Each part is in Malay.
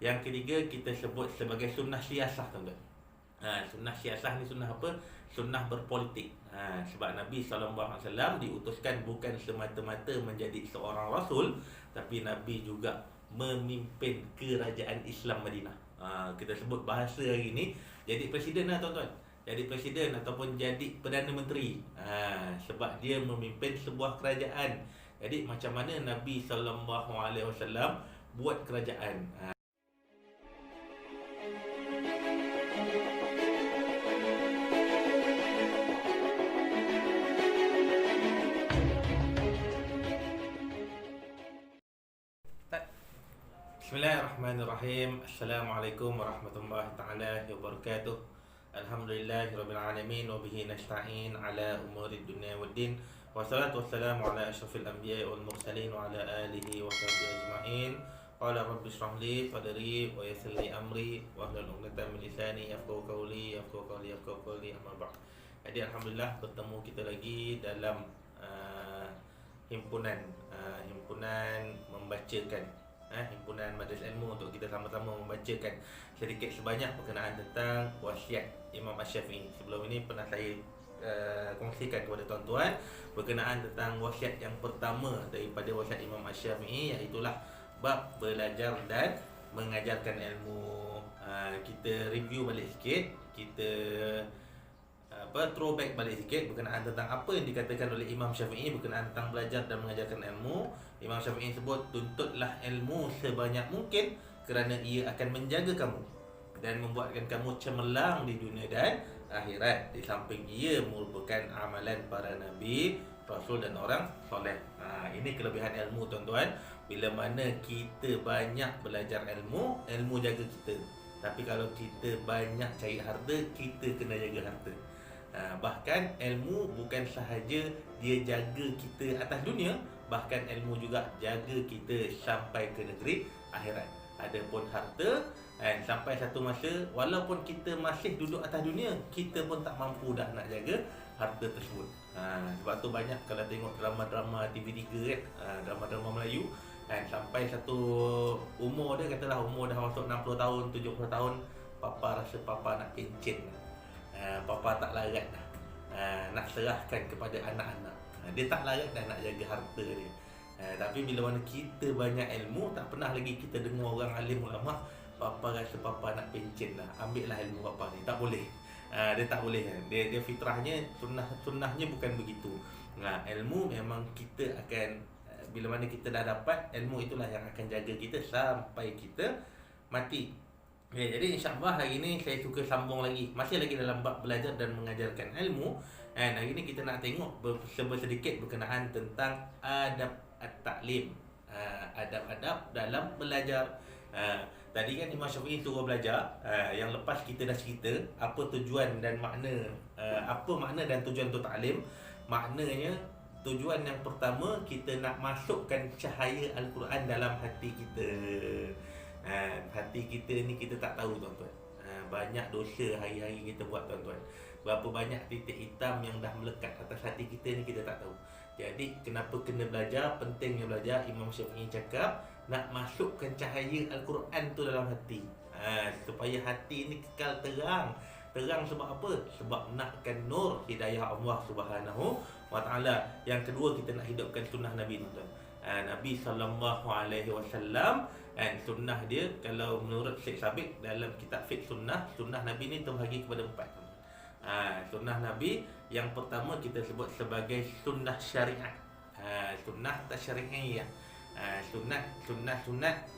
Yang ketiga kita sebut sebagai sunnah siasah, tuan-tuan. Sunnah siasah ni sunnah apa? Sunnah berpolitik. Sebab Nabi SAW diutuskan bukan semata-mata menjadi seorang rasul, tapi Nabi juga memimpin kerajaan Islam Madinah. Kita sebut bahasa hari ni jadi presiden lah, tuan-tuan. Jadi presiden ataupun jadi Perdana Menteri. Sebab dia memimpin sebuah kerajaan. Jadi macam mana Nabi SAW buat kerajaan. Bismillahirrahmanirrahim. Assalamualaikum warahmatullahi taala wabarakatuh. Alhamdulillahirabbil alamin wa bihi nasta'in ala umurid dunya waddin. Wassalatu wassalamu ala asyrafil anbiya'i wal mursalin wa ala alihi wa sahbihi ajma'in. Qala rabbi shrah li sadri wa yassir li amri wa hlul 'uqdatam min lisani yafqahu qawli amma ba'd. Jadi alhamdulillah bertemu kita lagi dalam himpunan membacakan himpunan Majlis Ilmu untuk kita sama-sama membacakan sedikit sebanyak berkenaan tentang wasiat Imam Asy-Syafi'i. Sebelum ini pernah saya kongsikan kepada tuan-tuan berkenaan tentang wasiat yang pertama daripada wasiat Imam Asy-Syafi'i, iaitulah bab belajar dan mengajarkan ilmu. Kita review balik sikit, kita throwback balik sikit berkenaan tentang apa yang dikatakan oleh Imam Syafi'i berkenaan tentang belajar dan mengajarkan ilmu. Imam Syafi'i sebut, tuntutlah ilmu sebanyak mungkin kerana ia akan menjaga kamu dan membuatkan kamu cemerlang di dunia dan akhirat. Di samping ia merupakan amalan para nabi, rasul dan orang soleh. Ini kelebihan ilmu, tuan-tuan. Bila mana kita banyak belajar ilmu, ilmu jaga kita. Tapi kalau kita banyak cari harta, kita kena jaga harta. Bahkan ilmu bukan sahaja dia jaga kita atas dunia, bahkan ilmu juga jaga kita sampai ke negeri akhirat. Adapun harta, sampai satu masa walaupun kita masih duduk atas dunia, kita pun tak mampu dah nak jaga harta tersebut. Sebab tu banyak kalau tengok drama-drama TV3 drama-drama Melayu, sampai satu umur dia, katalah umur dah masuk 60 tahun, 70 tahun, papa rasa papa nak pencen. Papa tak larat dah, nak serahkan kepada anak-anak. Dia tak larat dah nak jaga harta dia. Tapi bila mana kita banyak ilmu, tak pernah lagi kita dengar orang alim ulama, papa rasa papa nak pencen dah, ambil lah ilmu papa ni. Tak boleh. Dia tak boleh. Dia fitrahnya, sunnahnya bukan begitu. Ilmu memang kita akan, bila mana kita dah dapat ilmu, itulah yang akan jaga kita sampai kita mati. Jadi insyaAllah hari ini saya suka sambung lagi, masih lagi dalam bab belajar dan mengajarkan ilmu. Hari ini kita nak tengok sedikit berkenaan tentang adab at-ta'lim, adab-adab dalam belajar. Tadi kan Imam Syafi'i suruh belajar. Yang lepas kita dah cerita apa tujuan dan makna, apa makna dan tujuan untuk ta'lim. Maknanya, tujuan yang pertama, kita nak masukkan cahaya Al-Quran dalam hati kita. Hati kita ni kita tak tahu, tuan-tuan. Banyak dosa hari-hari kita buat, tuan-tuan. Berapa banyak titik hitam yang dah melekat atas hati kita ni kita tak tahu. Jadi kenapa kena belajar? Pentingnya belajar. Imam Syafi'i cakap nak masukkan cahaya Al-Quran tu dalam hati, supaya hati ni kekal terang. Terang sebab apa? Sebab nakkan nur hidayah Allah Subhanahu wa taala. Yang kedua, kita nak hidupkan sunnah Nabi, tuan-tuan. Nabi SAW, sunnah dia, kalau menurut Syekh Sabit dalam kitab Fiqh Sunnah, sunnah Nabi ni terbahagi kepada 4. Sunnah Nabi yang pertama kita sebut sebagai sunnah syariat, sunnah tasyri'iyah, sunnah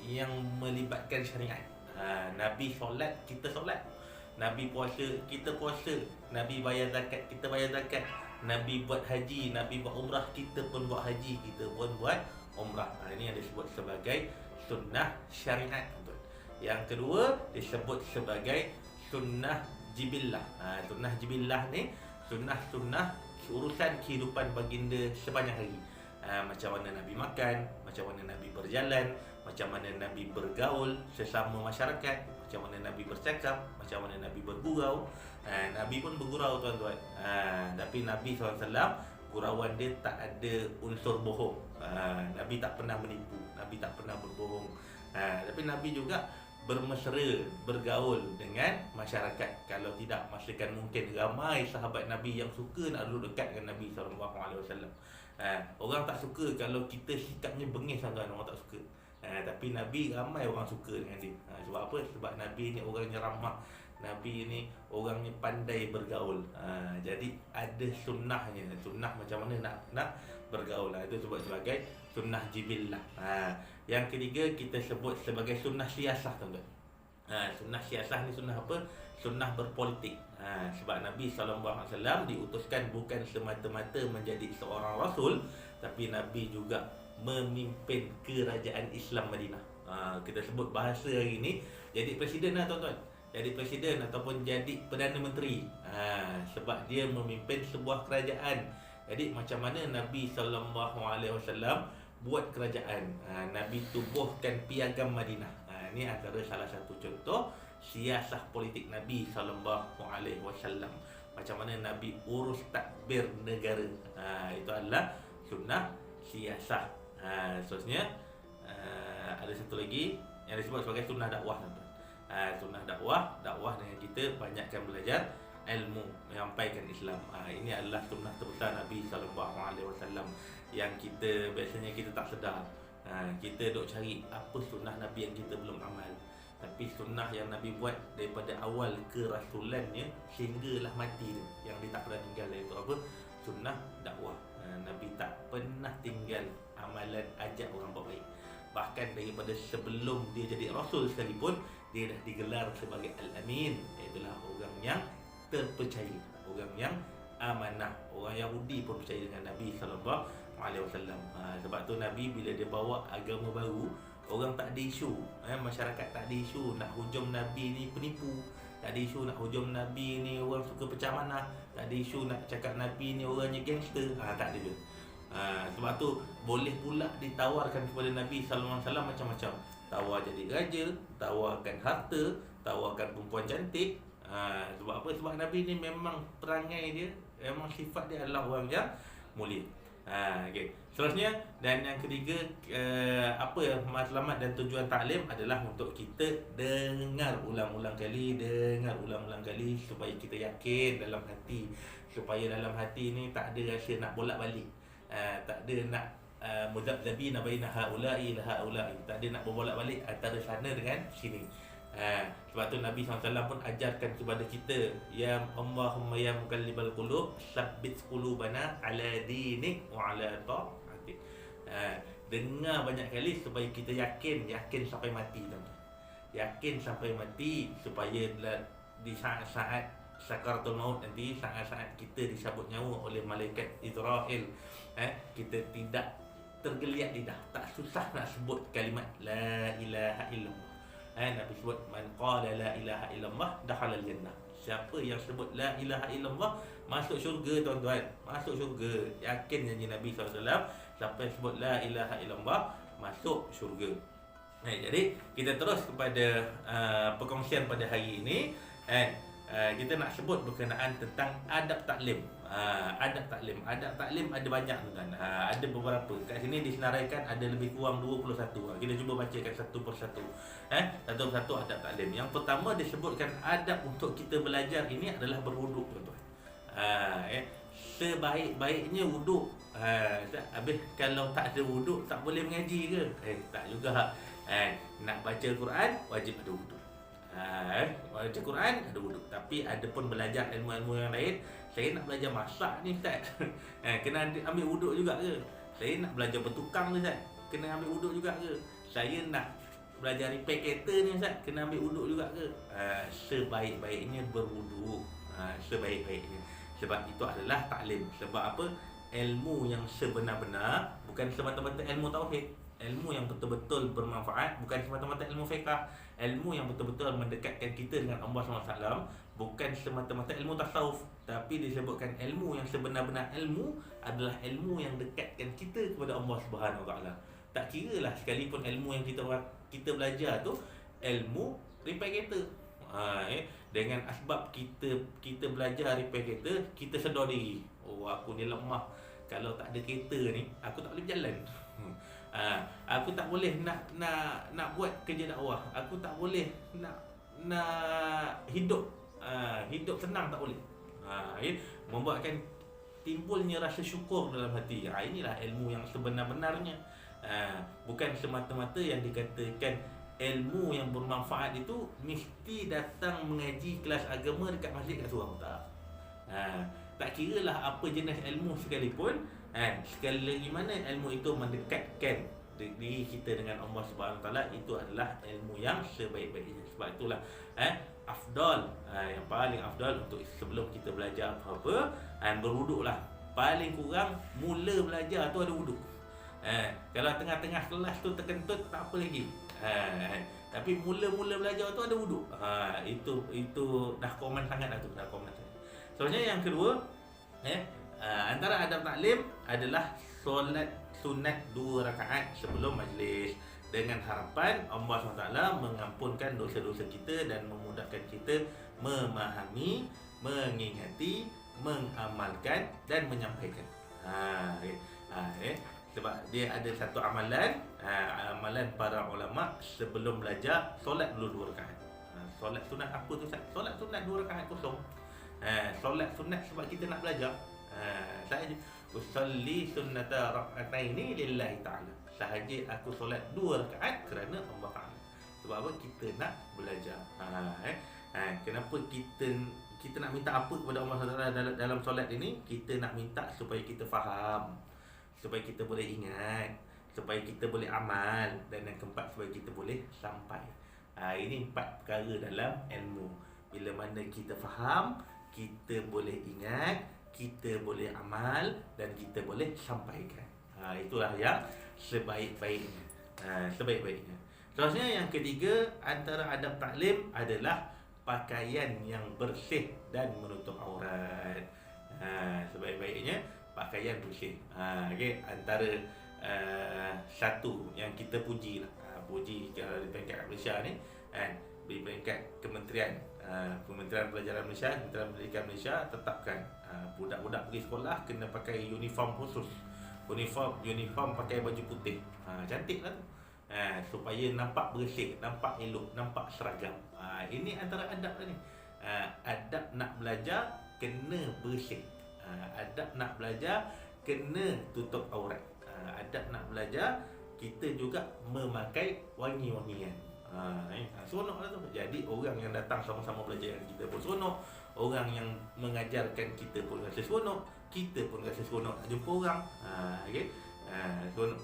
yang melibatkan syariat. Nabi solat, kita solat. Nabi puasa, kita puasa. Nabi bayar zakat, kita bayar zakat. Nabi buat haji, Nabi buat umrah, kita pun buat haji, kita pun buat umrah. Ini yang disebut sebagai sunnah syariat. Yang kedua disebut sebagai sunnah jibillah. Sunnah jibillah ni sunnah urusan kehidupan baginda sepanjang hari. Macam mana Nabi makan, macam mana Nabi berjalan, macam mana Nabi bergaul sesama masyarakat, macam mana Nabi bercakap, macam mana Nabi bergurau. Nabi pun bergurau, tuan-tuan. Tapi Nabi SAW, gurauan dia tak ada unsur bohong. Nabi tak pernah menipu, Nabi tak pernah berbohong. Tapi Nabi juga bermesra, bergaul dengan masyarakat. Kalau tidak, masakan mungkin ramai sahabat Nabi yang suka nak duduk dekat dengan Nabi SAW. Orang tak suka kalau kita sikapnya bengis sangat, orang tak suka. Tapi Nabi ramai orang suka dengan dia. Sebab apa? Sebab Nabi ni orangnya ramah. Nabi ni orangnya pandai bergaul. Jadi ada sunnahnya. Sunnah macam mana nak bergaul. Itu sebut sebagai sunnah jibillah. Yang ketiga kita sebut sebagai sunnah siasah, tuan-tuan. Sunnah siasah ni sunnah apa? Sunnah berpolitik. Sebab Nabi SAW diutuskan bukan semata-mata menjadi seorang rasul, tapi Nabi juga memimpin kerajaan Islam Madinah. Kita sebut bahasa hari ni jadi presiden lah, tuan-tuan. Jadi presiden ataupun jadi Perdana Menteri. Sebab dia memimpin sebuah kerajaan. Jadi macam mana Nabi SAW buat kerajaan. Nabi tubuhkan piagam Madinah. Ini antara salah satu contoh siasah politik Nabi SAW. Macam mana Nabi urus tadbir negara. Itu adalah sunnah siasah. Seterusnya ada satu lagi yang disebut sebagai sunnah dakwah, tuan-tuan. Sunnah dakwah dengan kita banyakkan belajar ilmu, menyampaikan Islam. Ini adalah sunnah terbesar Nabi SAW yang kita biasanya kita tak sedar. Kita duk cari apa sunnah Nabi yang kita belum amal. Tapi sunnah yang Nabi buat daripada awal kerasulannya sehinggalah mati dia, yang dia tak pernah tinggal, iaitu apa? Sunnah dakwah. Nabi tak pernah tinggal amalan ajak orang buat baik. Bahkan daripada sebelum dia jadi rasul sekalipun, dia dah digelar sebagai Al-Amin, iaitu orang yang terpercaya, orang yang amanah. Orang Yahudi pun percaya dengan Nabi SAW. Sebab tu Nabi bila dia bawa agama baru, orang tak ada isu. Masyarakat tak ada isu nak hujum Nabi ni penipu, tak ada isu nak hujum Nabi ni orang suka pecah manah, tak ada isu nak cakap Nabi ni orangnya gangster. Tak ada je. Sebab tu boleh pula ditawarkan kepada Nabi SAW macam-macam. Tawar jadi raja, tawarkan harta, tawarkan perempuan cantik. Sebab apa? Sebab Nabi ni memang perangai dia, memang sifat dia adalah orang yang mulia. Okay. Seterusnya dan yang ketiga, apa matlamat dan tujuan taklim adalah untuk kita dengar ulang-ulang kali supaya kita yakin dalam hati, supaya dalam hati ni tak ada rasa nak bolak-balik, tak ada nak muzabzabina baina haula'i la haula'i, tak ada nak berbolak-balik antara sana dengan sini. Sebab tu Nabi SAW pun ajarkan kepada kita, ya Allahumma ya muqallibal qulub tsabbit qulubana ala dinik wa ala ta'atik. Dengar banyak kali supaya kita yakin sampai mati, tuan-tuan. Yakin sampai mati supaya di saat-saat sakaratul maut nanti, saat-saat kita disabut nyawa oleh malaikat Israel, kita tidak tergeliat lidah, tak susah nak sebut kalimat la ilaha illallah. Nabi sebut man qala la ilaha illallah dakhala al-jannah. Siapa yang sebut la ilaha illallah masuk syurga, tuan-tuan. Masuk syurga. Yakin janji Nabi SAW. Siapa yang sebut la ilaha illallah masuk syurga. Jadi kita terus kepada perkongsian pada hari ini. Kita nak sebut berkenaan tentang adab taklim. Adab taklim ada banyak, tuan-tuan. Ada beberapa. Kat sini disenaraikan ada lebih kurang 21. Kita cuba bacakan satu persatu. Satu persatu adab taklim. Yang pertama disebutkan adab untuk kita belajar ini adalah berwuduk, tuan-tuan. Sebaik-baiknya wuduk. Habis kalau tak ada wuduk tak boleh mengaji ke? Tak juga. Nak baca Quran wajib ada wuduk. Baca Quran ada wuduk. Tapi ada pun belajar ilmu-ilmu yang lain. Saya nak belajar masak ni, Ustaz. Kena ambil wuduk juga ke? Saya nak belajar bertukang ni, Ustaz. Kena ambil wuduk juga ke? Saya nak belajar repair kereta ni, Ustaz. Kena ambil wuduk juga ke? Sebaik-baiknya berwuduk. Sebaik-baiknya. Sebab itu adalah taklim. Sebab apa? Ilmu yang sebenar-benar bukan semata-mata ilmu tauhid. Ilmu yang betul-betul bermanfaat, bukan semata-mata ilmu fiqh. Ilmu yang betul-betul mendekatkan kita dengan Allah SWT, bukan semata-mata ilmu tasawuf. Tapi disebutkan ilmu yang sebenar-benar ilmu adalah ilmu yang dekatkan kita kepada Allah SWT. Tak kira lah sekalipun ilmu yang kita belajar tu ilmu repair kereta. Dengan asbab kita belajar repair kereta, kita sedar diri, oh aku ni lemah, kalau tak ada kereta ni aku tak boleh berjalan. Aku tak boleh nak buat kerja dakwah. Aku tak boleh nak hidup senang, tak boleh. Membuatkan timbulnya rasa syukur dalam hati. Inilah ilmu yang sebenar-benarnya. Bukan semata-mata yang dikatakan ilmu yang bermanfaat itu mesti datang mengaji kelas agama dekat masjid kat surau. Tak kira lah apa jenis ilmu sekalipun, sekali lagi mana ilmu itu mendekatkan diri kita dengan Allah Subhanahu Taala, itu adalah ilmu yang sebaik-baiknya. Sebab itulah afdal, yang paling afdal untuk sebelum kita belajar apa-apa, berwuduklah. Paling kurang mula belajar tu ada wuduk. Kalau tengah-tengah kelas tu terkentut, tak apa lagi. Tapi mula-mula belajar tu ada wuduk. Itu dah common sangat dah tu, dah common sangat. Sebenarnya yang kedua, antara adab taklim adalah solat sunat 2 rakaat sebelum majlis, dengan harapan Allah SWT mengampunkan dosa-dosa kita dan memudahkan kita memahami, mengingati, mengamalkan dan menyampaikan. Sebab dia ada satu amalan, amalan para ulama sebelum belajar solat dulu 2 rakaat. Solat sunat apa tu Ustaz? Solat sunat 2 rakaat kosong. Solat sunat sebab kita nak belajar. Sahaja usalli sunnata rak'ataini lillahi ta'ala. Sahaja aku solat 2 rakaat kerana Allah Ta'ala. Sebab apa? Kita nak belajar. Kenapa kita nak minta apa kepada Allah SWT dalam solat ini? Kita nak minta supaya kita faham, supaya kita boleh ingat, supaya kita boleh amal, dan yang keempat supaya kita boleh sampai. Ini 4 perkara dalam ilmu. Bila mana kita faham, kita boleh ingat, kita boleh amal, dan kita boleh sampaikan. Itulah yang sebaik-baiknya. Seterusnya yang ketiga, antara adab taklim adalah pakaian yang bersih dan menutup aurat. Sebaik-baiknya pakaian bersih. Antara satu yang kita puji lah, puji kalau di peringkat Malaysia ni, di peringkat Kementerian Pelajaran Malaysia, Kementerian Pendidikan Malaysia tetapkan budak-budak pergi sekolah kena pakai uniform khusus. Uniform pakai baju putih. Cantik lah tu. Supaya nampak bersih, nampak elok, nampak seragam. Ini antara adab ni. Adab nak belajar kena bersih. Adab nak belajar kena tutup aurat. Adab nak belajar kita juga memakai wangi-wangian. Seronok lah tu. Jadi orang yang datang sama-sama belajar dengan kita pun seronok, orang yang mengajarkan kita pun rasa seronok, kita pun rasa seronok nak jumpa orang. Seronok.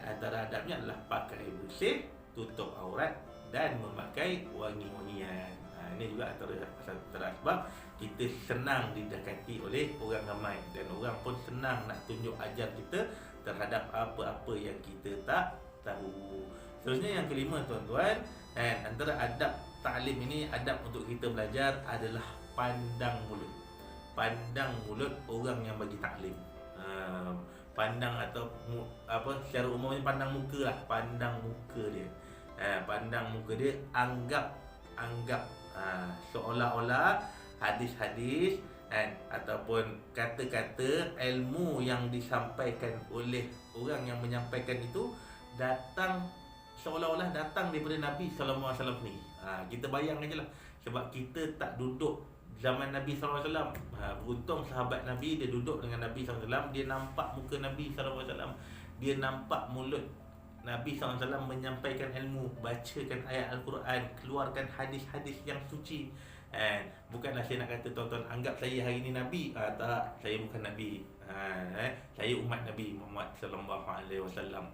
Antara adabnya adalah pakai bersih, tutup aurat, dan memakai wangi-wangian. Ini juga antara sebab kita senang didekati oleh orang ramai, dan orang pun senang nak tunjuk ajar kita terhadap apa-apa yang kita tak tahu. Seterusnya yang kelima tuan-tuan, antara adab taklim ini, adab untuk kita belajar adalah pandang mulut. Pandang mulut orang yang bagi taklim. Pandang atau secara umumnya pandang muka lah, pandang muka dia. Pandang muka dia, anggap seolah-olah hadis-hadis ataupun kata-kata ilmu yang disampaikan oleh orang yang menyampaikan itu seolah-olah datang daripada Nabi SAW ni. Kita bayangkan je lah. Sebab kita tak duduk zaman Nabi SAW. Beruntung sahabat Nabi, dia duduk dengan Nabi SAW, dia nampak muka Nabi SAW, dia nampak mulut Nabi SAW menyampaikan ilmu, bacakan ayat Al-Quran, keluarkan hadis-hadis yang suci. Bukanlah saya nak kata tuan-tuan anggap saya hari ni Nabi. Tak, saya bukan Nabi. Saya umat Nabi Muhammad SAW.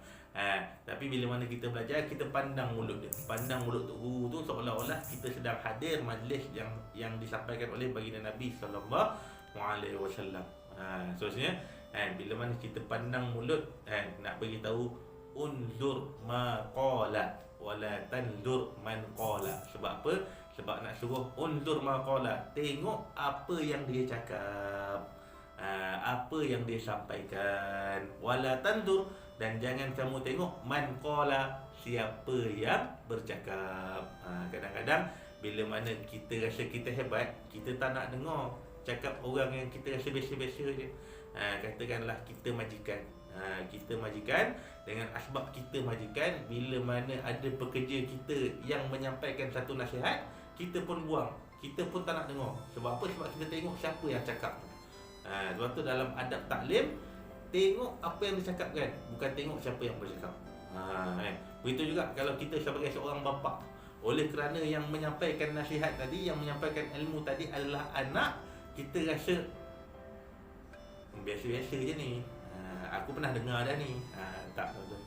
Tapi bila mana kita belajar, kita pandang mulut dia. Pandang mulut guru tu seolah-olah kita sedang hadir majlis yang disampaikan oleh baginda Nabi SAW. Seterusnya, bila mana kita pandang mulut, nak bagi tahu unzur ma qala wala tanzur man qala. Sebab apa? Sebab nak suruh unzur ma qala, tengok apa yang dia cakap, apa yang dia sampaikan. Wala tanzur, dan jangan kamu tengok man qala, siapa yang bercakap. Kadang-kadang bila mana kita rasa kita hebat, kita tak nak dengar cakap orang yang kita rasa biasa-biasa je. Katakanlah kita majikan, Kita majikan, dengan asbab kita majikan, bila mana ada pekerja kita yang menyampaikan satu nasihat, kita pun buang, kita pun tak nak dengar. Sebab apa? Sebab kita tengok siapa yang cakap. Sebab tu dalam adab taklim, tengok apa yang dicakapkan, bukan tengok siapa yang bercakap. Begitu juga kalau kita sebagai seorang bapa, oleh kerana yang menyampaikan nasihat tadi, yang menyampaikan ilmu tadi adalah anak, kita rasa biasa-biasa je ni, aku pernah dengar dah ni. Tak betul.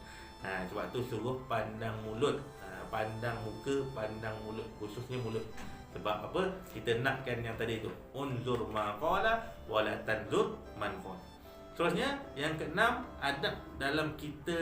Sebab tu suruh pandang mulut, pandang muka, pandang mulut, khususnya mulut. Sebab apa? Kita nakkan yang tadi tu, unzur ma qala wala tanzur man qala. Seterusnya, yang keenam, adab dalam kita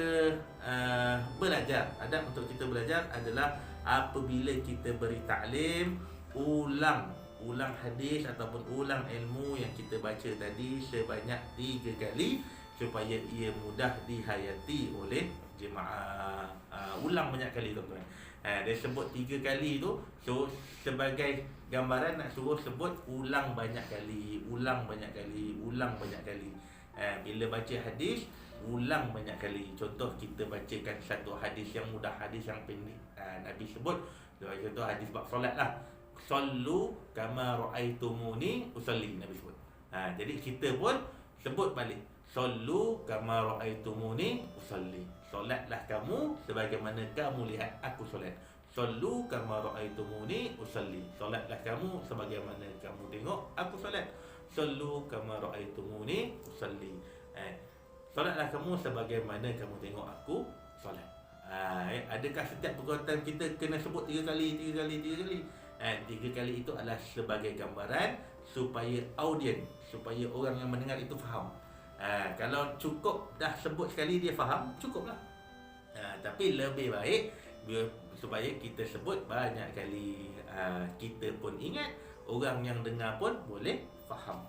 belajar. Adab untuk kita belajar adalah apabila kita beri taklim, ulang hadis ataupun ulang ilmu yang kita baca tadi sebanyak 3 kali supaya ia mudah dihayati oleh jemaah. Ulang banyak kali tuan-tuan. Dia sebut 3 kali tu, so sebagai gambaran nak suruh sebut ulang banyak kali, ulang banyak kali, ulang banyak kali. Bila baca hadis, ulang banyak kali. Contoh kita bacakan satu hadis yang mudah, hadis yang pendek. Nabi sebut, contoh hadis bab solat lah. Sallu kama ra'aitumuni usalli, Nabi sebut. Jadi kita pun sebut balik, sallu kama ra'aitumuni usalli. Solatlah kamu sebagaimana kamu lihat aku solat. Sallu kama ra'aitumuni usalli. Solatlah kamu sebagaimana kamu tengok aku solat. Sallu kama ra'aitumuni usalli. Solatlah kamu sebagaimana kamu tengok aku solat. Adakah setiap perkataan kita kena sebut 3 kali? 3 kali itu adalah sebagai gambaran supaya audien, supaya orang yang mendengar itu faham. Kalau cukup dah sebut sekali dia faham, cukuplah. Tapi lebih baik supaya kita sebut banyak kali. Kita pun ingat, orang yang dengar pun boleh faham.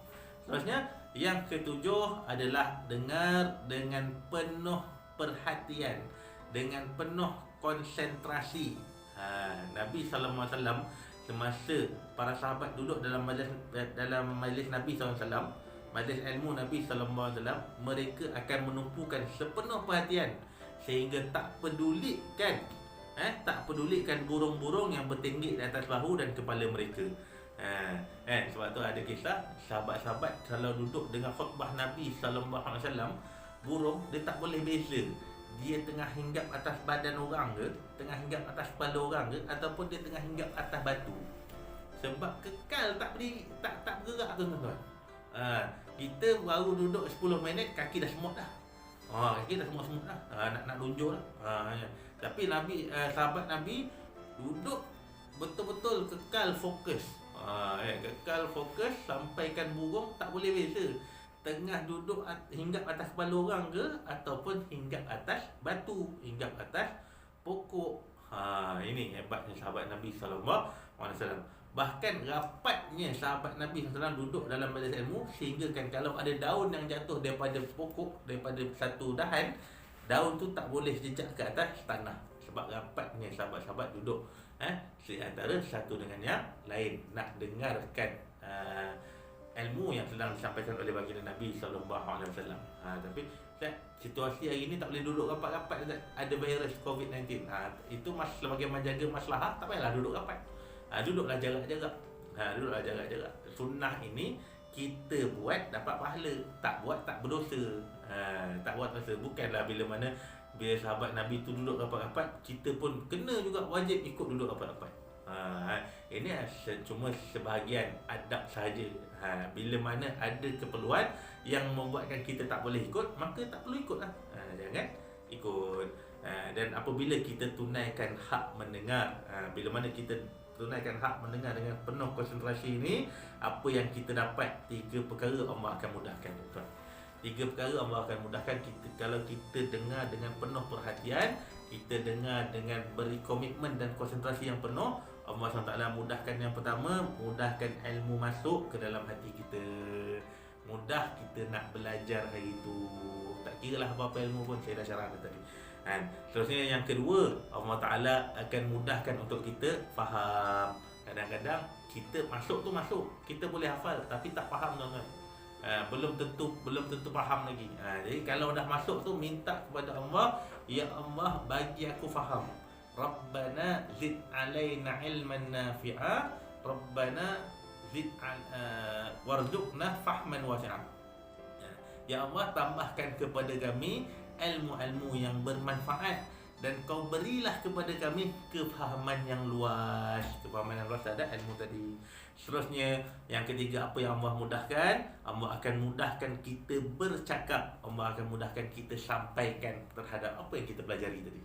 Seterusnya, yang ketujuh adalah dengar dengan penuh perhatian, dengan penuh konsentrasi. Nabi SAW semasa para sahabat duduk dalam majlis Nabi SAW, majlis ilmu Nabi SAW, mereka akan menumpukan sepenuh perhatian sehingga tak pedulikan burung-burung yang bertinggi di atas bahu dan kepala mereka. Sebab tu ada kisah sahabat-sahabat kalau duduk dengan khutbah Nabi SAW, burung dia tak boleh beza dia tengah hinggap atas badan orang ke, tengah hinggap atas kepala orang ke, ataupun dia tengah hinggap atas batu. Sebab kekal tak bergerak tuan-tuan. Kita baru duduk 10 minit, kaki dah semut dah. Kaki dah semut dah. Nak lunjuk dah. Tapi Nabi, sahabat Nabi duduk betul-betul kekal fokus. Kekal fokus sampaikan burung tak boleh beza tengah duduk hinggap atas kepala orang ke, ataupun hinggap atas batu, hinggap atas pokok. Ini hebatnya sahabat Nabi SAW. Bahkan rapatnya sahabat Nabi SAW duduk dalam majlis ilmu, sehingga kan kalau ada daun yang jatuh daripada pokok, daripada satu dahan, daun tu tak boleh jejak ke atas tanah. Sebab rapatnya sahabat-sahabat duduk antara satu dengan yang lain, nak dengarkan ilmu yang sedang disampaikan oleh baginda Nabi SAW. Tapi situasi hari ni tak boleh duduk rapat-rapat, ada virus COVID-19. Itu sebagai menjaga masalah, tak payahlah duduk rapat. Duduklah jarak-jarak. Sunnah ini kita buat dapat pahala, tak buat tak berdosa. Tak buat dosa. Bukanlah bila sahabat Nabi tu duduk rapat-rapat, kita pun kena juga wajib ikut duduk rapat-rapat. Ini cuma sebahagian adab sahaja. Bila mana ada keperluan yang membuatkan kita tak boleh ikut, maka tak perlu ikutlah. Jangan ikut. Dan apabila kita tunaikan hak mendengar, bila mana kita tunaikan hak mendengar dengan penuh konsentrasi ini, apa yang kita dapat? 3 perkara Allah akan mudahkan, tuan. 3 perkara Allah akan mudahkan kita kalau kita dengar dengan penuh perhatian, kita dengar dengan beri komitmen dan konsentrasi yang penuh. Allah SWT mudahkan. Yang pertama, mudahkan ilmu masuk ke dalam hati kita. Mudah kita nak belajar hari itu. Tak kira lah apa-apa ilmu pun, saya dah syarahkan tadi. Seterusnya yang kedua, Allah Ta'ala akan mudahkan untuk kita faham. Kadang-kadang kita masuk, kita boleh hafal tapi tak faham, tuan-tuan. belum tentu faham lagi. Jadi kalau dah masuk tu minta kepada Allah, ya Allah bagi aku faham. Rabbana zid alaina ilman nafi'a, Rabbana zid warzuqna fahman wasi'a. Ya Allah, tambahkan kepada kami ilmu-ilmu yang bermanfaat, dan kau berilah kepada kami kefahaman yang luas. Kefahaman yang luas ada ilmu tadi. Seterusnya, yang ketiga, apa yang Allah mudahkan? Allah akan mudahkan kita bercakap. Allah akan mudahkan kita sampaikan terhadap apa yang kita pelajari tadi.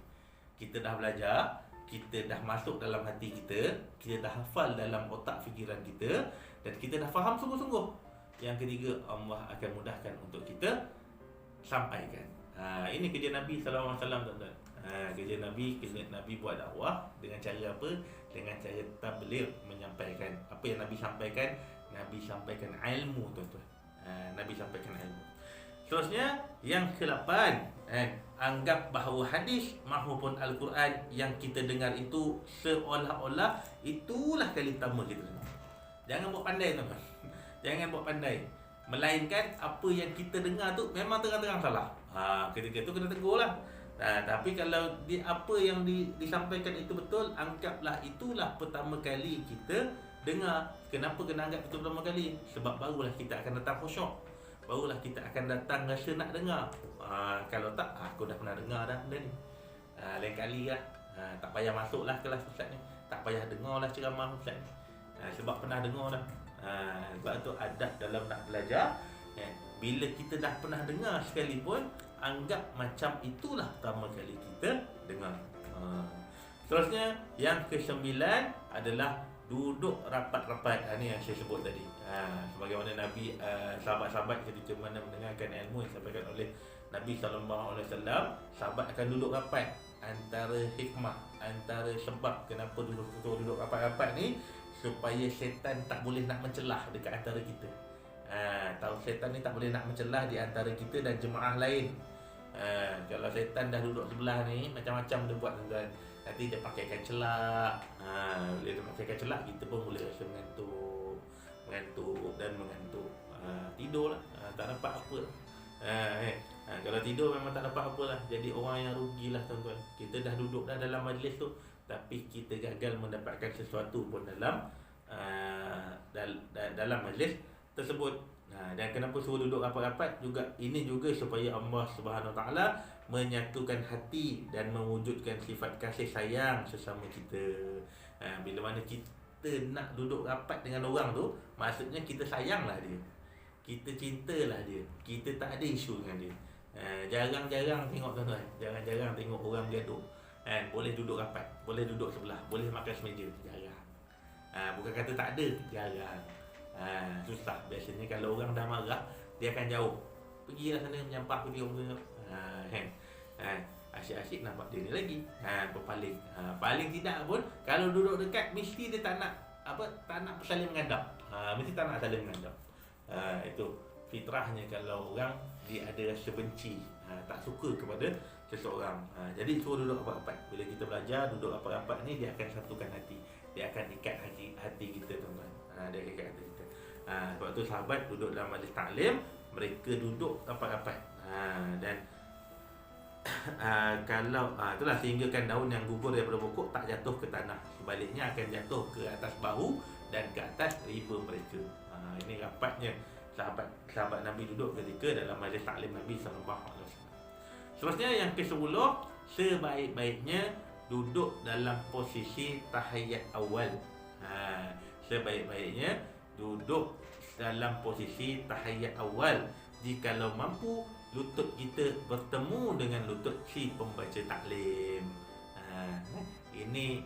Kita dah belajar, kita dah masuk dalam hati kita, kita dah hafal dalam otak fikiran kita, dan kita dah faham sungguh-sungguh. Yang ketiga, Allah akan mudahkan untuk kita sampaikan. Ini kerja Nabi SAW, tuan-tuan. Kerja Nabi buat dakwah dengan cara apa? Dengan cara tabligh, menyampaikan. Apa yang Nabi sampaikan? Nabi sampaikan ilmu, tuan-tuan. Nabi sampaikan ilmu. Seterusnya, yang ke-8, anggap bahawa hadis maupun Al-Quran yang kita dengar itu seolah-olah itulah kali pertama kita dengar. Jangan buat pandai, tuan-tuan. Jangan buat pandai. Melainkan apa yang kita dengar tu memang terang-terang salah. Ketika tu kena tegur lah. Tapi kalau apa yang disampaikan itu betul, anggaplah itulah pertama kali kita dengar. Kenapa kena anggap itu pertama kali? Sebab barulah kita akan datang khusyuk. Barulah kita akan datang rasa nak dengar. Kalau tak, aku dah pernah dengar dah benda ni. Lain kali lah. Tak payah masuklah kelas ustaz ni. Tak payah dengar lah ceramah ustaz ni. Sebab pernah dengar dah. Sebab tu adab dalam nak belajar, bila kita dah pernah dengar sekalipun, anggap macam itulah pertama kali kita dengar. Seterusnya, yang ke-9 adalah duduk rapat-rapat. Ini yang saya sebut tadi. Sebagaimana Nabi, sahabat-sahabat ketika mana mendengarkan ilmu yang disampaikan oleh Nabi SAW, sahabat akan duduk rapat. Antara hikmah, antara sebab kenapa duduk rapat-rapat ni, supaya syaitan tak boleh nak mencelah dekat antara kita. Tahu syaitan ni tak boleh nak mencelah di antara kita dan jemaah lain. Kalau syaitan dah duduk sebelah ni, macam-macam dia buat, tuan-tuan. Nanti dia pakaikan celak. Bila dia pakaikan celak, kita pun mula rasa mengantuk dan mengantuk. Tidurlah, tak dapat apa. Kalau tidur memang tak dapat apa lah. Jadi orang yang rugilah, tuan-tuan. Kita dah duduk dah dalam majlis tu, tapi kita gagal mendapatkan sesuatu pun dalam majlis tersebut. Dan kenapa suruh duduk rapat-rapat juga? Ini juga supaya Allah Subhanahu Taala menyatukan hati dan mewujudkan sifat kasih sayang sesama kita. Bila mana kita nak duduk rapat dengan orang tu, maksudnya kita sayanglah dia, kita cintalah dia, kita tak ada isu dengan dia. Jarang-jarang tengok, tuan-tuan, jarang-jarang tengok orang gaduh. Boleh duduk rapat, boleh duduk sebelah, boleh makan semeja, jarang. Bukan kata tak ada, jarang. Susah. Biasanya kalau orang dah marah, dia akan jauh, pergilah sana menyampah pergi orang tu. Asyik-asyik nampak dia ni lagi, berpaling. Paling tidak pun kalau duduk dekat, mesti dia tak nak tak nak saling menghadap. Mesti tak nak saling menghadap. Itu fitrahnya kalau orang dia ada rasa benci, tak suka kepada seseorang. Jadi suruh duduk rapat-rapat. Bila kita belajar, duduk rapat-rapat ni dia akan satukan hati. Dia akan ikat hati kita, tuan-tuan. Dia akan ikat hati kita. Sebab tu sahabat duduk dalam majlis taklim, mereka duduk rapat-rapat. Dan kalau itulah sehinggakan daun yang gugur daripada pokok tak jatuh ke tanah, sebaliknya akan jatuh ke atas bahu dan ke atas riba mereka. Ini rapatnya sahabat Nabi duduk ketika dalam majlis taklim Nabi SAW. Seterusnya, yang ke-10, sebaik-baiknya duduk dalam posisi tahiyat awal. Sebaik-baiknya duduk dalam posisi tahiyat awal. Jikalau mampu, lutut kita bertemu dengan lutut si pembaca taklim. Ini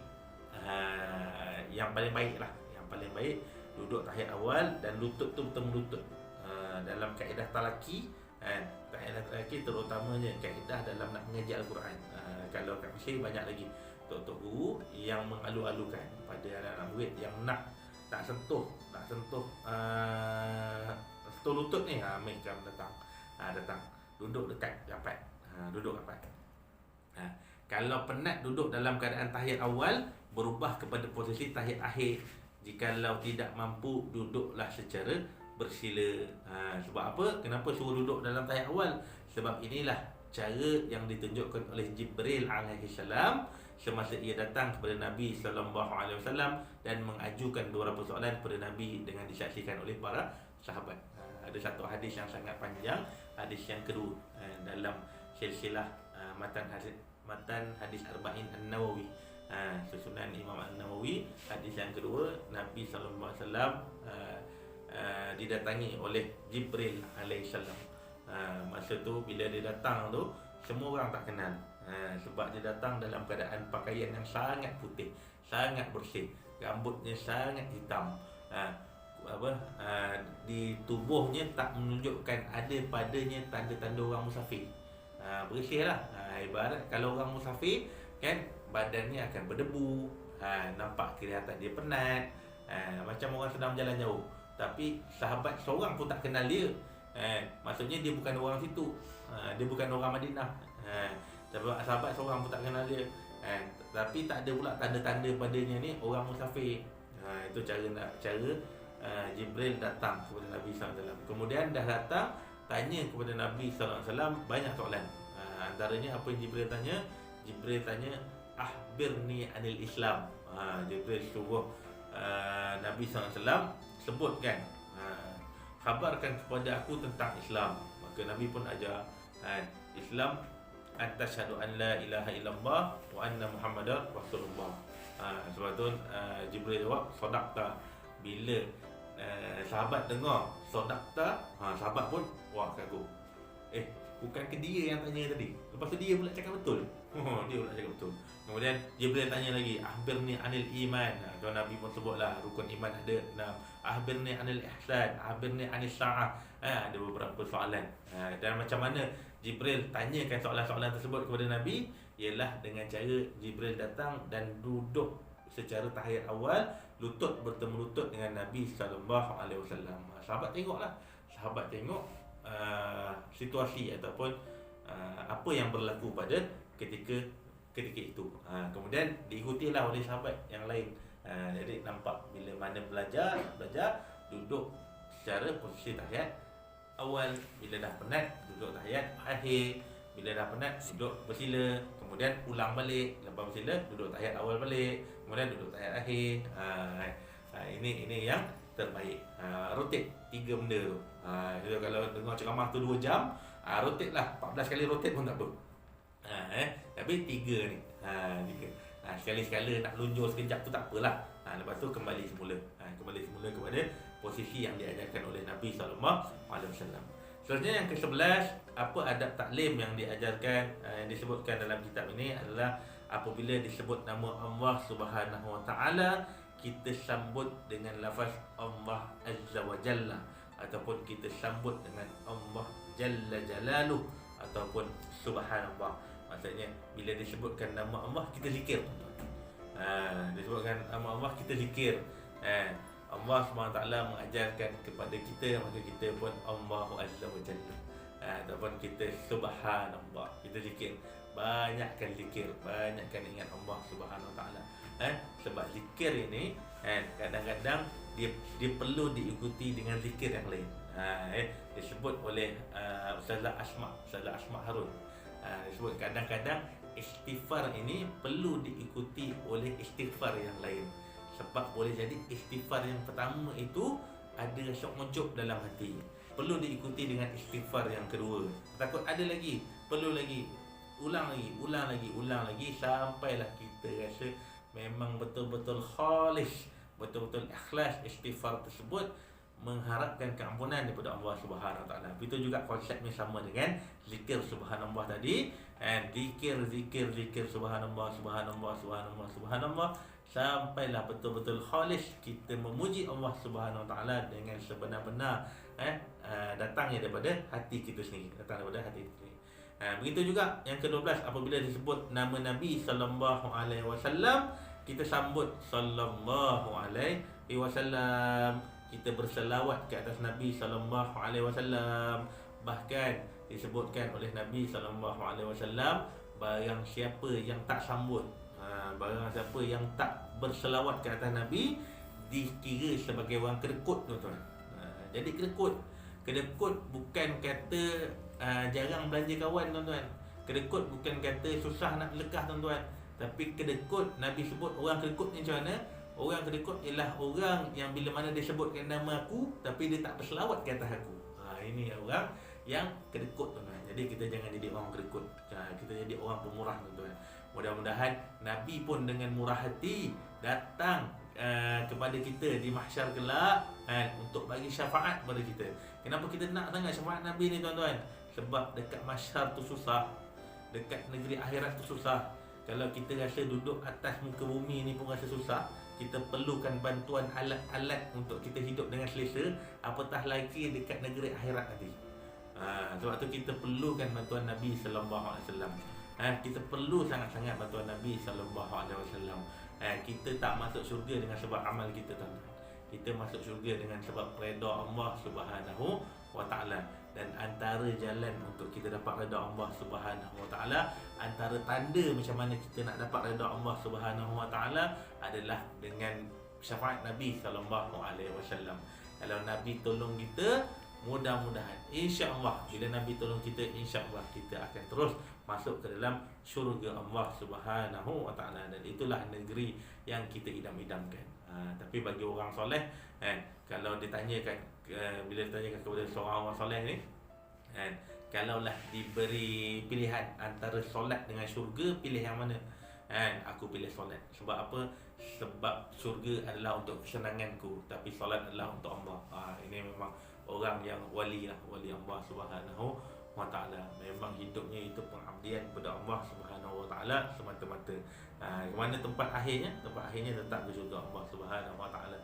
yang paling baik lah. Yang paling baik duduk tahiyat awal dan lutut tu bertemu lutut. Dalam kaedah talaki, kaedah talaki terutamanya kaedah dalam nak mengajar Al-Quran. Kalau kat Malaysia banyak lagi tok-tok guru yang mengalu-alukan pada anak-anak murid yang nak tak sentuh lutut ni, mereka datang duduk dekat rapat. Duduk rapat. Kalau penat duduk dalam keadaan tahiyat awal, berubah kepada posisi tahiyat akhir. Jikalau tidak mampu, duduklah secara bersila. Sebab apa? Kenapa suruh duduk dalam tahiyat awal? Sebab inilah cara yang ditunjukkan oleh Jibril alaihi salam semasa ia datang kepada Nabi sallallahu alaihi wasallam dan mengajukan beberapa soalan kepada Nabi dengan disaksikan oleh para sahabat. Ada satu hadis yang sangat panjang, hadis yang kedua dalam silsilah matan hadis Arba'in An-Nawawi. Susunan Imam An-Nawawi, hadis yang kedua, Nabi sallallahu alaihi wasallam didatangi oleh Jibril alaihissalam. Masa tu bila dia datang tu, semua orang tak kenal. Sebab dia datang dalam keadaan pakaian yang sangat putih, sangat bersih, rambutnya sangat hitam. Di tubuhnya tak menunjukkan ada padanya tanda-tanda orang musafir. Bersih lah. Ibarat kalau orang musafir kan, badannya akan berdebu, nampak kelihatan dia penat, macam orang sedang berjalan jauh. Tapi sahabat seorang pun tak kenal dia. Maksudnya dia bukan orang situ, dia bukan orang Madinah. Sahabat seorang pun tak kenal dia. Tapi tak ada pula tanda-tanda padanya ni orang musafir. Itu cara Jibril datang kepada Nabi SAW. Kemudian dah datang, tanya kepada Nabi SAW banyak soalan. Antaranya apa yang Jibril tanya? Jibril tanya, "Akhbirni anil Islam." Jibril suruh Nabi SAW sebutkan, khabarkan kepada aku tentang Islam. Maka Nabi pun ajar Islam, "Antashhadu an la ilaha illallah wa anna Muhammadar Rasulullah." Sebab tu Jibril jawab, "Sadaqta." Bila sahabat dengar sadaqta, sahabat pun wah kagum. Bukan ke dia yang tanya tadi? Lepas tu dia pula cakap betul. Dia pula cakap betul. Kemudian Jibril tanya lagi, "Akhbirni anil iman." Tuan Nabi pun sebutlah rukun iman ada 6. "Akhbirni anil ihsan." "Akhbirni anil sa'ah." Ada beberapa soalan. Dan macam mana Jibril tanyakan soalan-soalan tersebut kepada Nabi? Ialah dengan cara Jibril datang dan duduk secara tahiyat awal, lutut bertemu lutut dengan Nabi sallallahu alaihi wasallam. Sahabat tengoklah. Sahabat tengok situasi ataupun apa yang berlaku pada ketika itu. Kemudian diikutilah oleh sahabat yang lain. Jadi nampak bila mana belajar duduk secara posisi tahiyat awal, bila dah penat duduk tahiyat akhir, bila dah penat duduk bersila, kemudian ulang balik, lepas bersila duduk tahiyat awal balik, kemudian duduk tahiyat akhir. Ini yang terbaik. Rotate 3 benda tu. Jadi kalau dengar ceramah tu 2 jam, rotate lah 14 kali rotate pun tak apa. Tapi 3 ni. 3. Sekali-sekala nak lunjur sekejap tu tak apalah. Lepas tu kembali semula. Kembali semula kepada posisi yang diajarkan oleh Nabi SAW. Seterusnya yang ke-11, apa adab taklim yang diajarkan, yang disebutkan dalam kitab ini adalah apabila disebut nama Allah Subhanahu Wa Taala, kita sambut dengan lafaz Allah Azza wa Jalla, ataupun kita sambut dengan Allah Jalla Jalaluh, ataupun Subhanallah. Maksudnya bila disebutkan nama Allah kita zikir. Disebutkan nama Allah kita zikir. Allah SWT mengajarkan kepada kita, maka kita pun Allahu Azza wa Jalla, ataupun kita Subhanallah, kita zikir. Banyakkan zikir, banyakkan ingat Allah Subhanahu Wa Taala. Sebab zikir ini kadang-kadang dia perlu diikuti dengan zikir yang lain. Disebut oleh Ustazah Asma Harun. Disebut kadang-kadang istighfar ini perlu diikuti oleh istighfar yang lain. Sebab boleh jadi istighfar yang pertama itu ada rasa ujub dalam hati, perlu diikuti dengan istighfar yang kedua. Takut ada lagi, perlu lagi, ulang lagi sampailah kita rasa memang betul-betul khalis, betul-betul ikhlas istighfar tersebut, mengharapkan keampunan daripada Allah Subhanahu Wa Taala. Itu juga konsepnya sama dengan zikir subhanallah tadi. Zikir subhanallah sampailah betul-betul khalis kita memuji Allah Subhanahu Wa Taala dengan sebenar-benar datangnya daripada hati kita sendiri, begitu juga yang ke-12, apabila disebut nama Nabi sallallahu alaihi wasallam, kita sambut sallallahu alaihi wasallam, kita berselawat ke atas Nabi sallallahu alaihi wasallam. Bahkan disebutkan oleh Nabi sallallahu alaihi wasallam, barang siapa yang tak sambut, barang siapa yang tak berselawat ke atas Nabi, dikira sebagai orang kedekut, tuan-tuan. Jadi kedekut bukan kata jarang belanja kawan tuan-tuan. Kedekut bukan kata susah nak lekah tuan-tuan. Tapi kedekut, Nabi sebut orang kedekut ni macam mana? Orang kedekut ialah orang yang bila mana dia sebutkan nama aku tapi dia tak berselawat ke atas aku. Ini orang yang kedekut tuan-tuan. Jadi kita jangan jadi orang kedekut. Kita jadi orang pemurah tuan-tuan. Mudah-mudahan Nabi pun dengan murah hati datang kepada kita di mahsyar kelak untuk bagi syafaat kepada kita. Kenapa kita nak sangat syafaat Nabi ni tuan-tuan? Sebab dekat mahsyar tu susah, dekat negeri akhirat tu susah. Kalau kita rasa duduk atas muka bumi ni pun rasa susah, kita perlukan bantuan alat-alat untuk kita hidup dengan selesa, apatah lagi dekat negeri akhirat nanti. Sebab tu kita perlukan bantuan Nabi sallallahu alaihi wasallam. Kita perlu sangat-sangat bantuan Nabi sallallahu alaihi wasallam. Kita tak masuk syurga dengan sebab amal kita tuan-tuan. Kita masuk syurga dengan sebab redha Allah Subhanahu wa taala. Dan antara jalan untuk kita dapat redha Allah Subhanahu wa taala, antara tanda macam mana kita nak dapat redha Allah Subhanahu wa taala adalah dengan syafaat Nabi sallallahu alaihi wasallam. Kalau Nabi tolong kita, mudah-mudahan insya-Allah bila Nabi tolong kita, insya-Allah kita akan terus masuk ke dalam syurga Allah Subhanahu wa taala, dan itulah negeri yang kita idam-idamkan. Tapi bagi orang soleh, kalau ditanyakan bila ditanyakan kepada seorang orang soleh ni, kalaulah diberi pilihan antara solat dengan syurga, pilih yang mana? Aku pilih solat. Sebab apa? Sebab syurga adalah untuk kesenanganku, tapi solat adalah untuk Allah. Ini memang orang yang wali lah, wali Allah Subhanahu wa taala. Memang hidupnya itu pengabdian kepada Allah Subhanahu wa taala semata-mata. Mana tempat akhirnya? Tempat akhirnya tetap ke syurga Allah Subhanahu wa taala.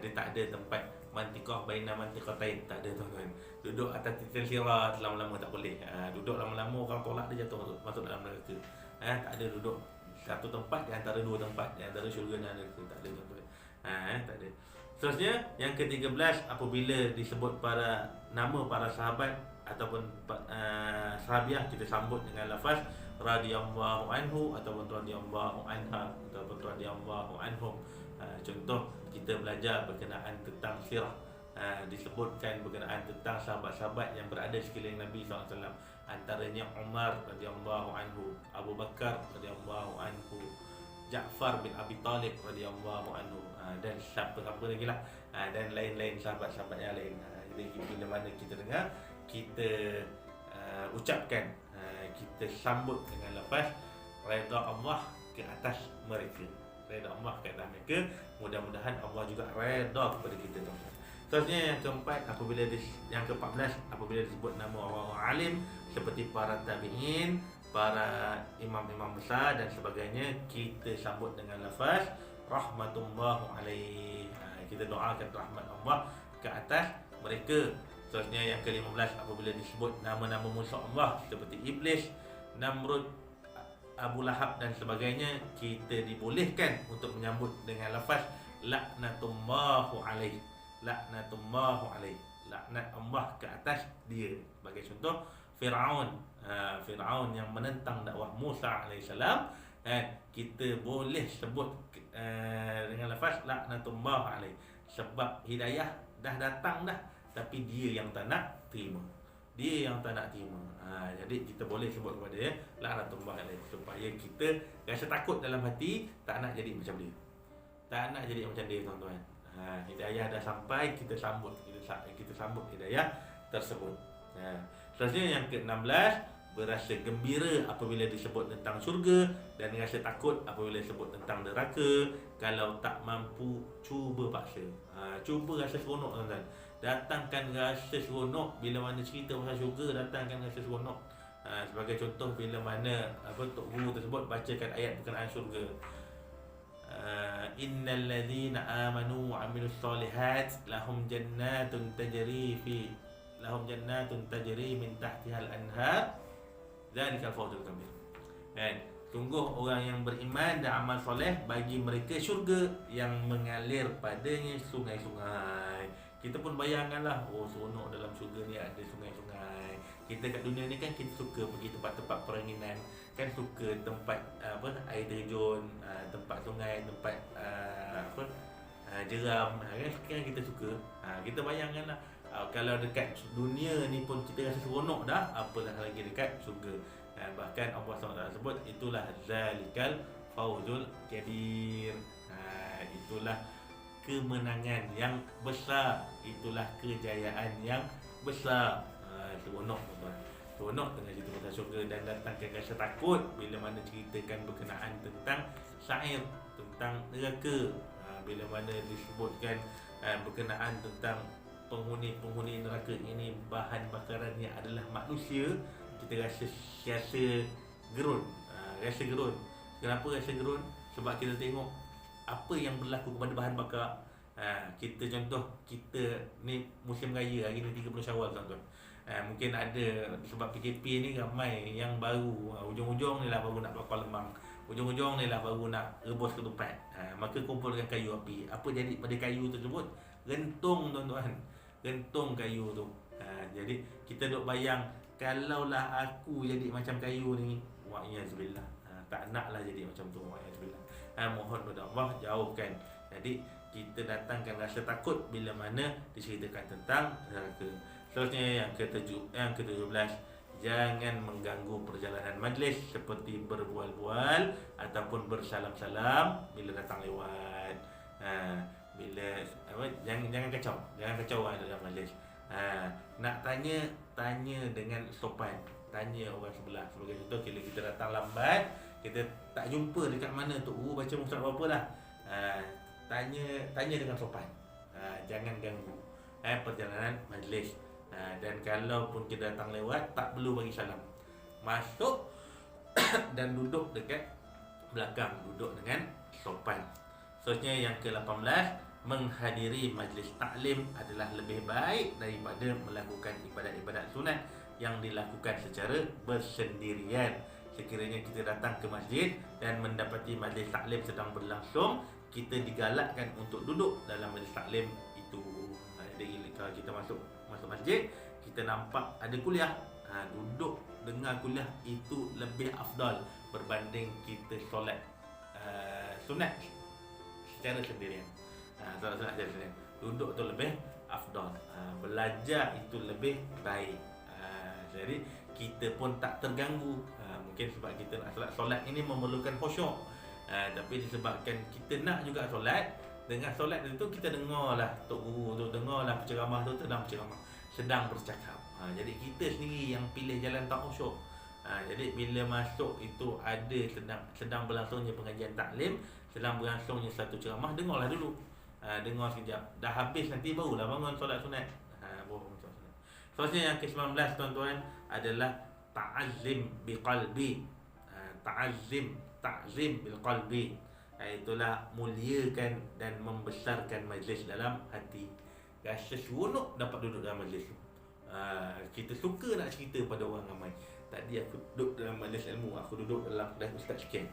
Dia tak ada tempat mantiqah baina mantiqatain, tak ada tuan-tuan. Duduk atas titil sirat lama-lama tak boleh. Duduk lama-lama orang tolak dia jatuh masuk dalam neraka. Tak ada duduk satu tempat di antara dua tempat, di antara syurga dan neraka, tak ada tuan-tuan. Tak ada. Seterusnya yang ke-13, apabila disebut nama para sahabat ataupun sahabiah, kita sambut dengan lafaz radhiyallahu anhu ataupun radhiyallahu anha ataupun radhiyallahu anhum. Contoh kita belajar berkenaan tentang sirah, disebutkan berkenaan tentang sahabat-sahabat yang berada sekeliling Nabi SAW. Antaranya Umar radhiyallahu anhu, Abu Bakar radhiyallahu anhu, Ja'far bin Abi Talib radhiyallahu anhu, dan siapa-siapa lagi lah, dan lain-lain sahabat-sahabat yang lain. Jadi bila mana kita dengar, kita ucapkan, kita sambut dengan lafaz redha Allah ke atas mereka. Redha Allah ke atas mereka. Mudah-mudahan Allah juga redha kepada kita tuan-tuan. Seterusnya yang keempat, yang ke-14, apabila disebut nama orang-orang alim seperti para tabi'in, para imam-imam besar dan sebagainya, kita sambut dengan lafaz rahmatullah alaih. Kita doakan rahmat Allah ke atas mereka. Seterusnya yang ke-15, apabila disebut nama-nama musuh Allah seperti Iblis, Namrud, Abu Lahab dan sebagainya, kita dibolehkan untuk menyambut dengan lafaz laknatullahu alaih. Laknatullahu alaih, laknat Allah ke atas dia. Sebagai contoh, Fir'aun, Fir'aun yang menentang dakwah Musa alaihissalam, kita boleh sebut dengan lafaz laknatullahu alaih. Sebab hidayah dah datang dah, tapi dia yang tak nak terima. Dia yang tak nak terima. Jadi kita boleh sebut kepada dia laknatullah alaih, supaya kita rasa takut dalam hati, tak nak jadi macam dia. Tak nak jadi macam dia tuan-tuan. Hidayah dah sampai, kita sambut hidayah tersebut. Seterusnya yang ke-16, berasa gembira apabila disebut tentang syurga, dan rasa takut apabila disebut tentang neraka. Kalau tak mampu, cuba paksa. Cuba rasa seronok tuan-tuan. Datangkan rasa seronok bila mana cerita pasal syurga, datangkan rasa seronok. Sebagai contoh, bila mana Tok Guru tersebut bacakan ayat berkenaan syurga. Innal ladzina amanu wa amilus solihat lahum jannatun tajri min tahtihal anhar dzalikal fawzul kabir. Sungguh orang yang beriman dan amal soleh, bagi mereka syurga yang mengalir padanya sungai-sungai. Kita pun bayangkanlah, seronok dalam syurga ni ada sungai-sungai. Kita kat dunia ni kan kita suka pergi tempat-tempat peranginan, kan suka tempat air terjun, tempat sungai, tempat jeram, kan kita suka. Kita bayangkanlah Kalau dekat dunia ni pun kita rasa seronok dah, apalah lagi dekat syurga. Bahkan Allah SWT sebut itulah zalikal fawzul kabir. Itulah kemenangan yang besar, itulah kejayaan yang besar. Seronok tuan-tuan. Seronok dengan cerita pasal syurga dan datangkan rasa takut bila mana ceritakan berkenaan tentang sa'ir, tentang neraka. Bila mana disebutkan berkenaan tentang penghuni neraka ini bahan bakarannya adalah manusia, kita rasa gerun. Rasa gerun. Kenapa rasa gerun? Sebab kita tengok apa yang berlaku kepada bahan bakar. Kita contoh, kita ni musim raya, hari ni 30 Syawal tuan-tuan. Mungkin ada sebab PKP ni ramai yang baru, ujung-ujung ni lah baru nak bakar lemang, ujung-ujung ni lah baru nak rebus ketupat. Maka kumpulkan kayu api. Apa jadi pada kayu tersebut? Rentung tuan-tuan. Rentung kayu tu. Jadi kita duk bayang, kalaulah aku jadi macam kayu ni, wa'iyazbillah, tak naklah jadi macam tu, wa'iyazbillah. Mohon pada Allah jauhkan. Jadi kita datangkan rasa takut bila mana diceritakan tentang neraka. Seterusnya yang ke-17, jangan mengganggu perjalanan majlis seperti berbual-bual ataupun bersalam-salam bila datang lewat. Jangan kacau dalam majlis. Nak tanya dengan sopan, tanya orang sebelah. Sebagai contoh, bila kita datang lambat, kita tak jumpa dekat mana tu, baca mushaf apa dah, tanya dengan sopan. Jangan ganggu perjalanan majlis. Dan kalau pun kita datang lewat, tak perlu bagi salam, masuk dan duduk dekat belakang, duduk dengan sopan. Seterusnya yang ke-18, menghadiri majlis taklim adalah lebih baik daripada melakukan ibadat-ibadat sunat yang dilakukan secara bersendirian. Sekiranya kita datang ke masjid dan mendapati majlis taklim sedang berlangsung, kita digalakkan untuk duduk dalam majlis taklim itu. Jadi kalau kita masuk masjid, kita nampak ada kuliah, duduk dengar kuliah itu lebih afdal berbanding kita solat sunat secara sendirian. Solat sunat secara sendirian, duduk tu lebih afdal. Belajar itu lebih baik. Jadi kita pun tak terganggu. Mungkin sebab kita nak solat ini memerlukan khusyuk, tapi disebabkan kita nak juga solat, dengan solat itu kita dengarlah tok guru tu, dengarlah penceramah tu sedang bercakap. Jadi kita sendiri yang pilih jalan tak khusyuk. Jadi bila masuk itu ada sedang berlangsungnya pengajian taklim, sedang berlangsungnya satu ceramah, dengarlah dulu. Dengar sekejap, dah habis nanti barulah bangun solat sunat. Seterusnya yang ke-19 tuan-tuan adalah ta'azzim biqalbi. Ta'zim bilqalbi, itulah muliakan dan membesarkan majlis dalam hati. Rasa seronok dapat duduk dalam majlis tu. Kita suka nak cerita pada orang ramai. Tadi aku duduk dalam majlis ilmu, aku duduk dalam kelas ustaz sekian,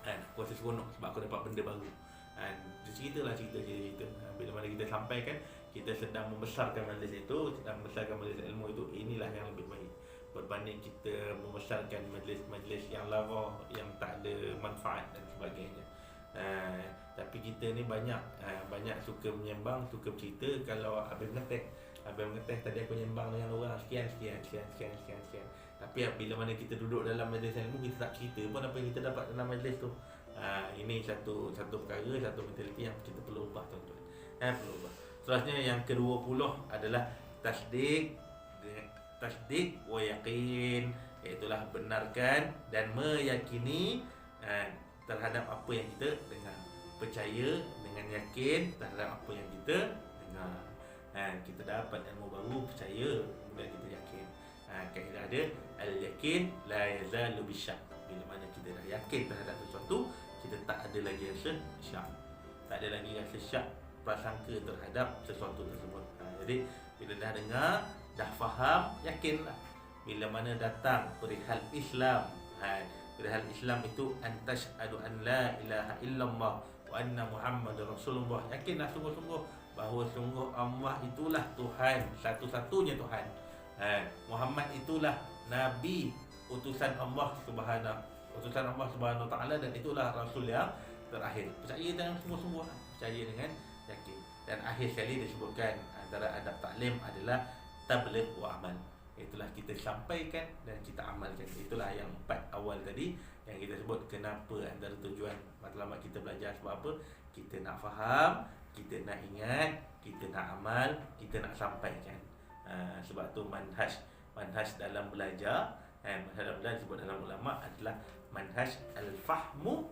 aku rasa seronok sebab aku dapat benda baru. Cerita. Bila mana kita sampaikan, kita sedang membesarkan majlis itu, sedang membesarkan majlis ilmu itu. Inilah yang lebih baik berbanding kita membesarkan majlis-majlis yang lara, yang tak ada manfaat dan sebagainya. Tapi kita ni banyak suka menyembang, suka bercerita. Kalau Habib ngeteh tadi aku menyembang dengan orang sekian. Tapi bila mana kita duduk dalam majlis ilmu, kita tak cerita pun apa yang kita dapat dalam majlis tu. Ini satu perkara, satu mentaliti yang kita perlu ubah tuan-tuan. Perlu ubah. Seterusnya yang ke-20 adalah tasdik wa yaqin, iaitulah benarkan dan meyakini terhadap apa yang kita dengar. Percaya dengan yakin terhadap apa yang kita dengar. Kita dapat ilmu baru, percaya, kemudian kita yakin. Kaedah ada al-yakin la yazalu bisyak. Bila mana kita dah yakin terhadap sesuatu, kita tak ada lagi rasa syak, tak ada lagi rasa syak, prasangka terhadap sesuatu tersebut. Jadi bila dah dengar, dah faham, yakinlah. Bila mana datang perihal Islam, perihal Islam itu antashhadu an la ilaha illallah wa anna Muhammadar Rasulullah. Yakinlah sungguh-sungguh bahawa sungguh Allah itulah Tuhan, satu-satunya Tuhan. Muhammad itulah Nabi, utusan Allah Subhanahu Wa Taala, dan itulah Rasul yang terakhir. Percaya dengan sungguh-sungguh, percaya dengan yakin. Dan akhir sekali disebutkan antara adab taklim adalah tabligh wa amal. Itulah kita sampaikan dan kita amalkan. Itulah yang 4 awal tadi yang kita sebut kenapa antara tujuan matlamat kita belajar. Sebab apa? Kita nak faham, kita nak ingat, kita nak amal, kita nak sampaikan. Sebab tu manhaj dalam belajar, manhaj dalam belajar disebut dalam ulama adalah manhaj al-fahmu,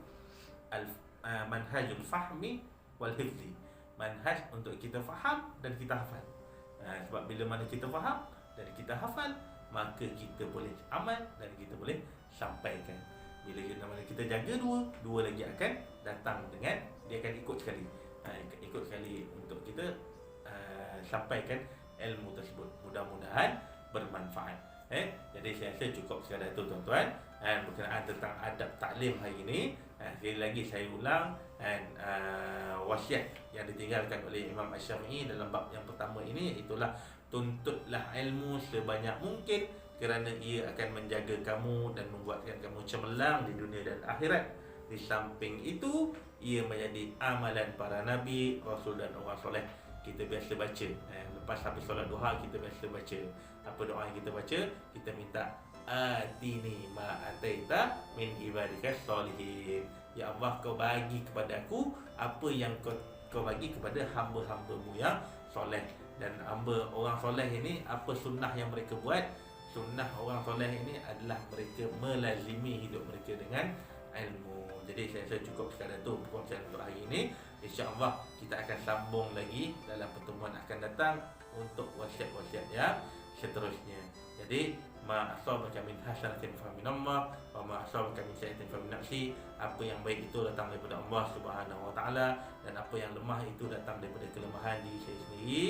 manhajul fahmi wal hifzi. Manhaj untuk kita faham dan kita hafal. Sebab bila mana kita faham dan kita hafal, maka kita boleh amal dan kita boleh sampaikan. Bila mana kita jaga dua lagi akan datang dengan, dia akan ikut sekali. Ikut sekali untuk kita sampaikan ilmu tersebut. Mudah-mudahan bermanfaat. Jadi saya rasa cukup sekadar itu tuan-tuan. Berkenaan tentang adab taklim hari ini, sekali lagi saya ulang, wasiat yang ditinggalkan oleh Imam Asy-Syafi'i dalam bab yang pertama ini, itulah tuntutlah ilmu sebanyak mungkin kerana ia akan menjaga kamu dan membuatkan kamu cemerlang di dunia dan akhirat. Di samping itu, ia menjadi amalan para nabi, rasul dan orang soleh. Kita biasa baca, lepas habis solat duha kita biasa baca. Apa doa yang kita baca? Kita minta atini ma ataita min ibadika sholihin. Ya Allah, kau bagi kepada aku apa yang kau bagi kepada hamba-hambamu yang soleh. Dan hamba orang soleh ini, apa sunnah yang mereka buat? Sunnah orang soleh ini adalah mereka melazimi hidup mereka dengan ilmu. Jadi saya rasa cukup sekadar itu perkongsian untuk hari ini. InsyaAllah kita akan sambung lagi dalam pertemuan akan datang untuk wasiat-wasiat yang seterusnya. Jadi ma asabaka min hasanatin fa min Allah wa ma asabaka min sayyi'atin fa min nafsi. Apa yang baik itu datang daripada Allah Subhanahu wa taala, dan apa yang lemah itu datang daripada kelemahan diri saya sendiri.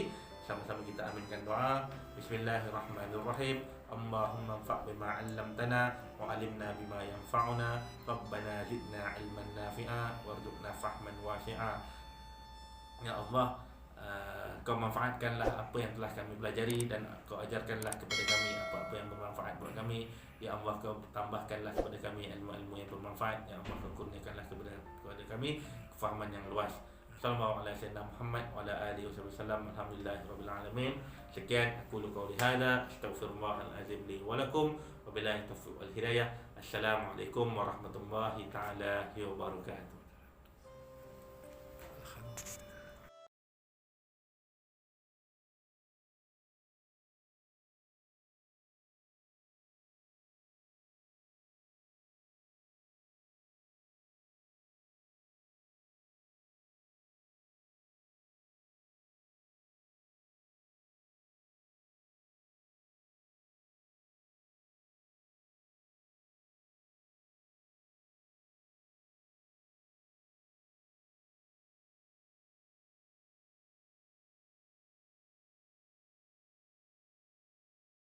Sama-sama kita aminkan doa. Bismillahirrahmanirrahim. Allahumma anfa' bima 'allamtana wa 'allimna bima yanfa'una. Rabbana zidna 'ilman nafi'a warzuqna fahman wasi'a. Ya Allah, kau manfaatkanlah apa yang telah kami pelajari dan kau ajarkanlah kepada kami apa-apa yang bermanfaat buat kami. Ya Allah, kau tambahkanlah kepada kami ilmu-ilmu yang bermanfaat. Ya Allah, kau kurniakanlah kepada kami kefahaman yang luas. Assalamualaikum warahmatullahi Muhammad wa ala alihi wasallam. Alhamdulillahirabbil alamin. Sekian aku qauli hadza, astaghfirullahal azim li wa lakum wa billahi taufiq wal hidayah. Assalamualaikum warahmatullahi taala wabarakatuh.